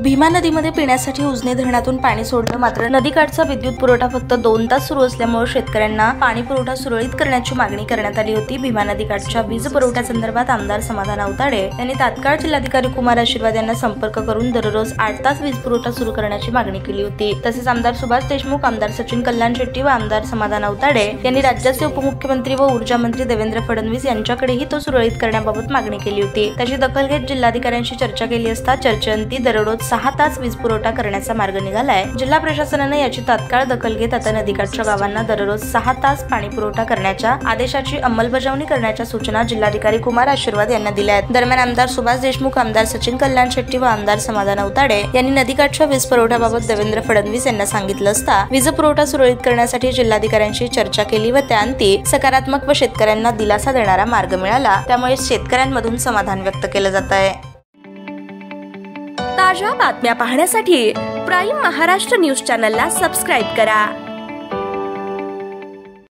भीमा नदीमध्ये पिण्यासाठी उजनी धरणातून पाणी सोडलं, मात्र नदीकाठचा विद्युत पुरवठा फक्त 2 तास सुरू असल्यामुळे शेतकऱ्यांना पाणी पुरवठा सुरळीत करण्याची मागणी करण्यात आली होती। भीमा नदीकाठच्या वीज पुरवठ्यासंदर्भात आमदार समाधान अवताडे यांनी तात्काळ जिल्हाधिकारी कुमार आशीर्वाद यांना संपर्क करून दररोज 8 तास वीज पुरवठा सुरू करण्याची मागणी केली होती। तसेच आमदार सुभाष देशमुख, आमदार सचिन कल्याण शेट्टी व आमदार समाधान अवताडे यांनी राज्याचे उपमुख्यमंत्री व ऊर्जा मंत्री देवेंद्र फडणवीस यांच्याकडेही तो सुरळीत करण्याबाबत मागणी केली होती। त्याची दखल घेत जिल्हाधिकाऱ्यांशी चर्चा केली असता चर्चेअंती दररोज 6 तास वीज पुरवठा करण्याचा मार्ग निघालाय। जिल्हा प्रशासनाने याची तात्काळ दखल घेत आता नदीकाठच्या गावांना दररोज 6 तास पाणी पुरवठा करण्याच्या आदेशाची अंमलबजावणी करण्याच्या सूचना जिल्हाधिकारी कुमार आशीर्वाद यांना दिल्या आहेत। दरम्यान आमदार सुभाष देशमुख, आमदार सचिन कल्याण शेट्टी व आमदार समाधान अवताडे यांनी नदीकाठच्या वीज पुरवठ्याबाबत देवेंद्र फडणवीस यांना सांगितलं असता वीज पुरवठा सुरळीत करण्यासाठी जिल्हाधिकाऱ्यांशी चर्चा केली व त्याअंती सकारात्मक व शेतकऱ्यांना दिलासा देणारा मार्ग मिळाला। त्यामुळे शेतकऱ्यांमधून समाधान व्यक्त केलं जात आहे। ताज्या बातम्या पाहण्यासाठी प्राईम महाराष्ट्र न्यूज चॅनलला सबस्क्राईब करा।